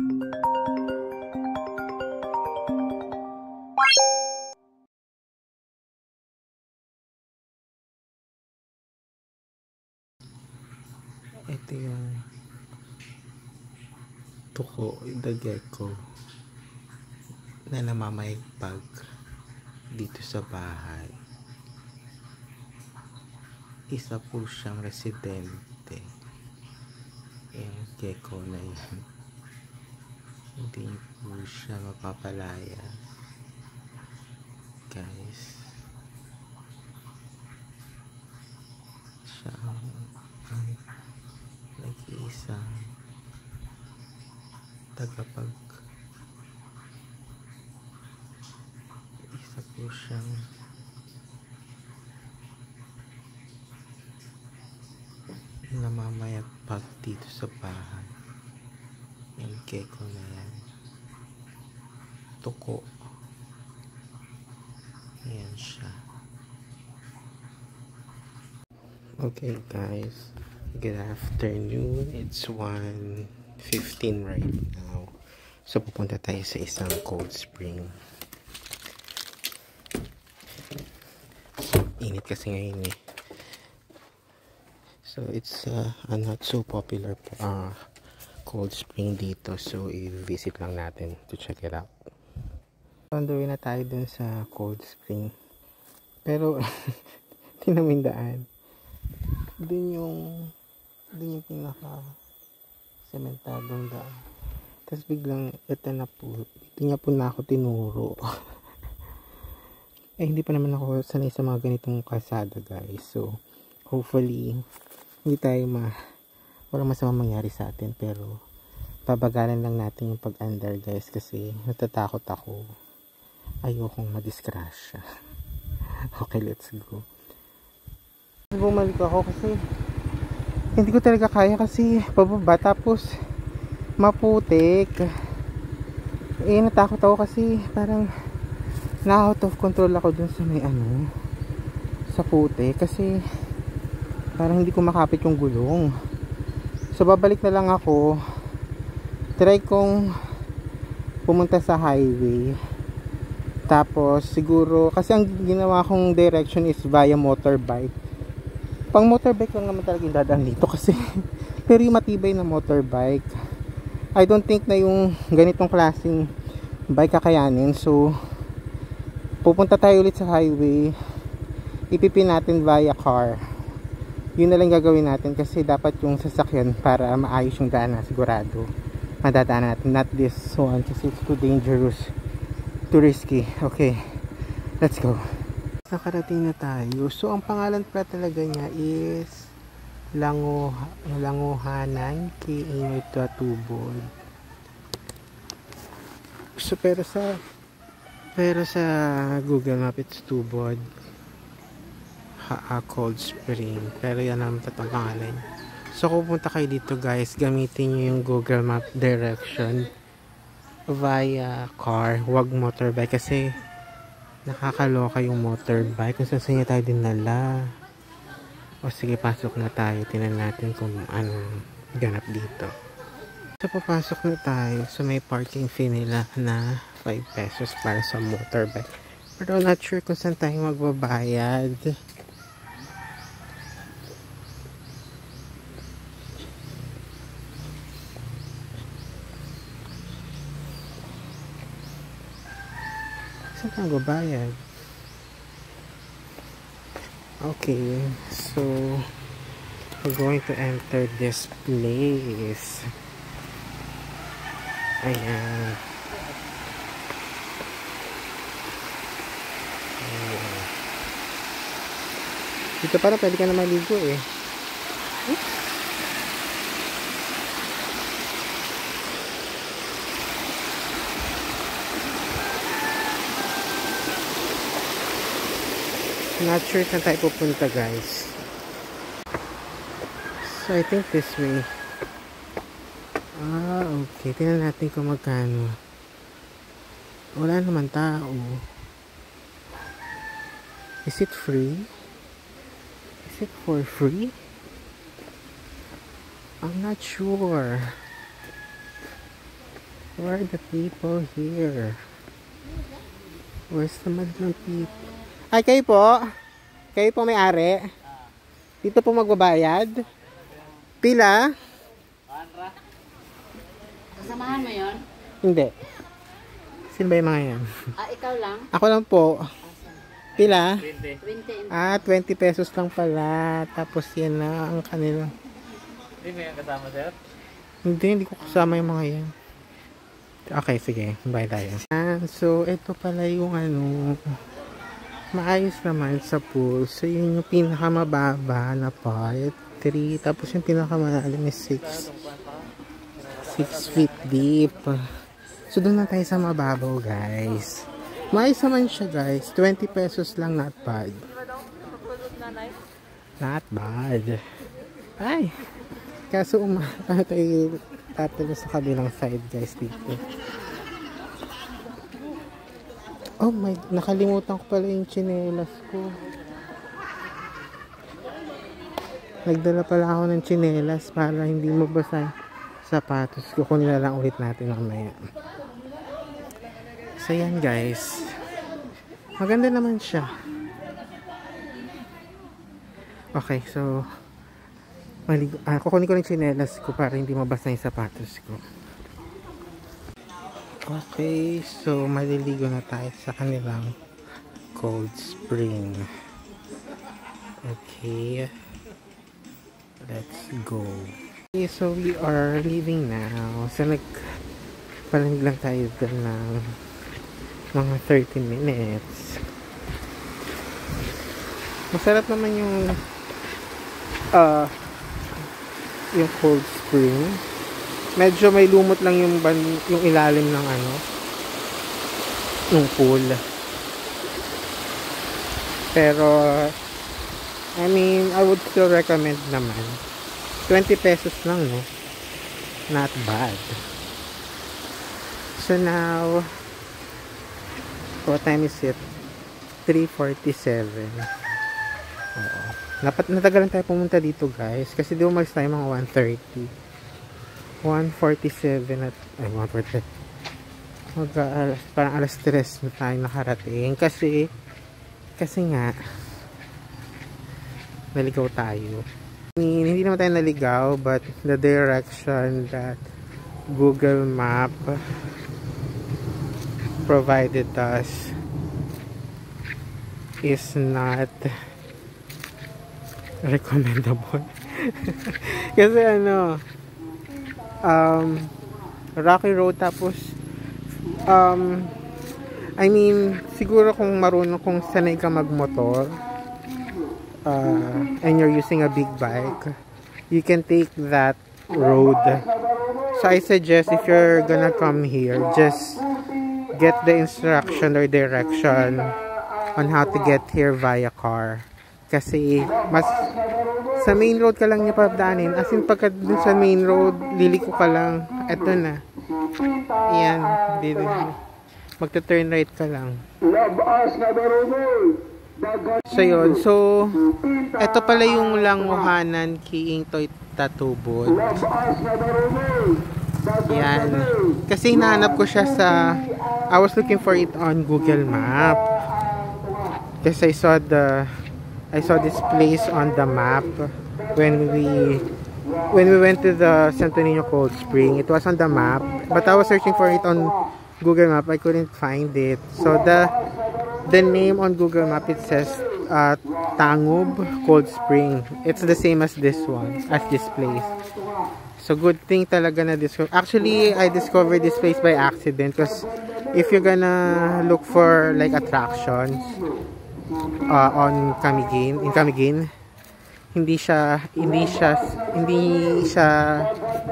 Ito yung tuko, the gecko na namamayagpag dito sa bahay. Isa po siyang residente. Yung gecko na yan, hindi po siya mapapalaya, guys. Siya ang nag-iisang isa po siyang namamayagpag dito sa bahay. Yung gecko na yan, tuko, yan siya. Okay guys, good afternoon. It's 1:15 right now. So pupunta tayo sa isang cold spring. Init kasi ngayon eh. So it's a not so popular cold spring dito. So i-visit lang natin to check it out. On the way na tayo dun sa cold spring. Pero tinaming daan. Dun yung pinaka sementadong daan. Tapos biglang ito na po. Dito niya po na ako tinuro. Eh hindi pa naman ako sanay sa mga ganitong kalsada guys. So hopefully hindi tayo walang masamang mangyari sa atin. Pero babagalan lang natin yung pag-andar guys. Kasi natatakot ako. Ayokong madiskrasya. Okay, let's go. Bumalik ako kasi hindi ko talaga kaya kasi pababa tapos maputik. Natakot ako kasi parang na out of control ako dun sa may sa putik kasi parang hindi ko makapit yung gulong. So babalik na lang ako. Try kong pumunta sa highway. Tapos siguro kasi ang ginawa kong direction is via motorbike. Pang motorbike lang naman talaga yung dadaan dito kasi pero yung matibay na motorbike I don't think na yung ganitong klaseng bike kakayanin. So pupunta tayo ulit sa highway, ipipin natin via car. Yun na lang gagawin natin kasi dapat yung sasakyan para maayos yung daan na sigurado madadaan natin, not this one kasi it's too dangerous, too risky. Okay, let's go. Nakarating na tayo. So ang pangalan pala talaga niya is Langohanan K.A. Tubod. So pero sa Google Map it's Tubod Cold Spring. Pero yan ang tatang pangalan. So kung pupunta kayo dito guys, gamitin nyo yung Google Map direction via car, wag motorbike kasi nakakaloka yung motorbike kung saan niya tayo dinala. O sige, pasok na tayo. Tingnan natin kung anong ganap dito. So papasok na tayo. So may parking fee nila na 5 pesos para sa motorbike. Pero not sure kung saan tayo magbabayad. Saan tayo magbabayad? Okay, so we're going to enter this place. Ayan. Dito para pwede ka na maligo eh. Not sure saan tayo pupunta guys. So I think this way. Okay. Tingnan natin kung magkano. Wala naman tao. Is it free? Is it for free? I'm not sure. Where are the people here? Where's the madlang people? Ay, kayo po? Kayo po may-ari? Dito po magbabayad? Pila? Kasamahan mo yun? Hindi. Sino ba yung mga yan? Ikaw lang? Ako lang po. Pila? 20. 20 pesos lang pala. Tapos yan na ang kanila. Hindi mo yan kasama, sir? Hindi ko kasama yung mga yan. Okay, sige. Bye tayo. So, ito pala yung maayos naman sa pool. So, yun yung pinakamababa na part. 3. Tapos yung pinakamalalim is 6 feet deep. So, doon na tayo sa mababaw, guys. Maayos naman siya, guys. 20 pesos lang, not bad. Not bad. Ay! Kaso, ano tayo tatalo sa kabilang side, guys, dito. Oh my, nakalimutan ko pala yung tsinelas ko. Nagdala pala ako ng tsinelas para hindi mabasa sapatos ko. Kunin na lang ulit natin mamaya. So yan, guys. Maganda naman siya. Okay, so kukunin ko ng tsinelas ko para hindi mabasa yung sapatos ko. Okay, so maliligo na tayo sa kanilang cold spring. Okay, let's go. Okay, so we are leaving now. So nagpalamig lang tayo dun ng mga 30 minutes. Masarap naman yung cold spring. Medyo may lumot lang yung ilalim ng ng pool. Pero I mean, I would still recommend naman. 20 pesos lang, no? Not bad. So now, what time is it? 3:47. Oo. Natagalan tayo pumunta dito, guys. Kasi di umalis tayo mga 1:30. 1:47 at 1:47. Parang alas 3 na tayo nakarating. Kasi nga naligaw tayo. Hindi naman tayo naligaw, but the direction that Google Map provided us is not recommendable. Kasi rocky road, tapos I mean, siguro kung sanay ka magmotor and you're using a big bike, you can take that road. So I suggest, if you're gonna come here, just get the instruction or direction on how to get here via car. Kasi mas sa main road ka lang niya padaanin. As in, pagka dun sa main road, liliko ka lang. Eto na. Ayan. Magta-turn right ka lang. So yun. So, eto pala yung Langohanan Kiing Toy Tatubod. Yan. Kasi hinahanap ko siya I was looking for it on Google Map. Kasi I saw this place on the map when we went to the Santo Niño Cold Spring. It was on the map, but I was searching for it on Google Map. I couldn't find it. So the name on Google Map, it says Tangub Cold Spring. It's the same as this place. So good thing talaga na actually I discovered this place by accident, because if you're gonna look for like attractions in Camiguin, hindi siya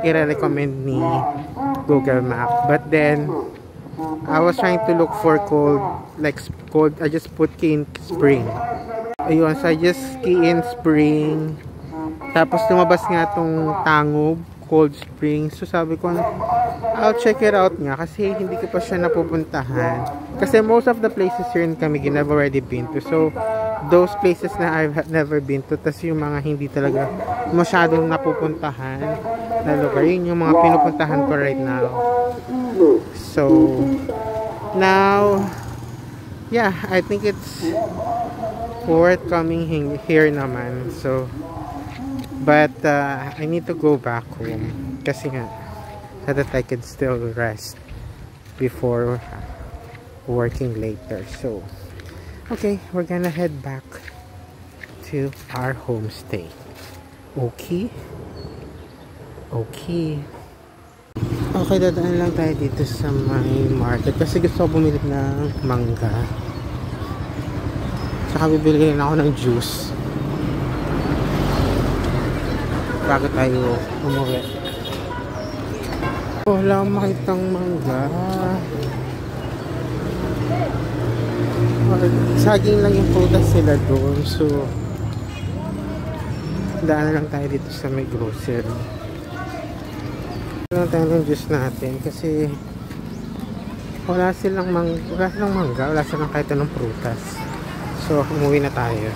i-recommend ni Google Map. But then I was trying to look for cold, I just put Kiin Spring. Ayun, so I just Kiin Spring, tapos lumabas nga tong Tangub Cold Spring. So sabi ko, I'll check it out nga, kasi hindi ko pa siya napupuntahan. Kasi most of the places here in Camiguin I've already been to. So those places na I've never been to, tas yung mga hindi talaga masyadong napupuntahan na lugar, yun yung mga pinupuntahan ko right now. So now, yeah, I think it's worth coming here naman. So but I need to go back home kasi nga so that I can still rest before working later. So okay, we're gonna head back to our homestay. Okay, dadaan lang tayo dito sa may market kasi gusto ko bumili ng mangga, tsaka bibili rin ako ng juice bago tayo umuwi. Wala akong makitang mangga. Saging lang yung prutas sila doon. So daan lang tayo dito sa may grocery. Lang tayo ng juice natin kasi wala silang mangga, wala silang kahit anong prutas. So umuwi na tayo.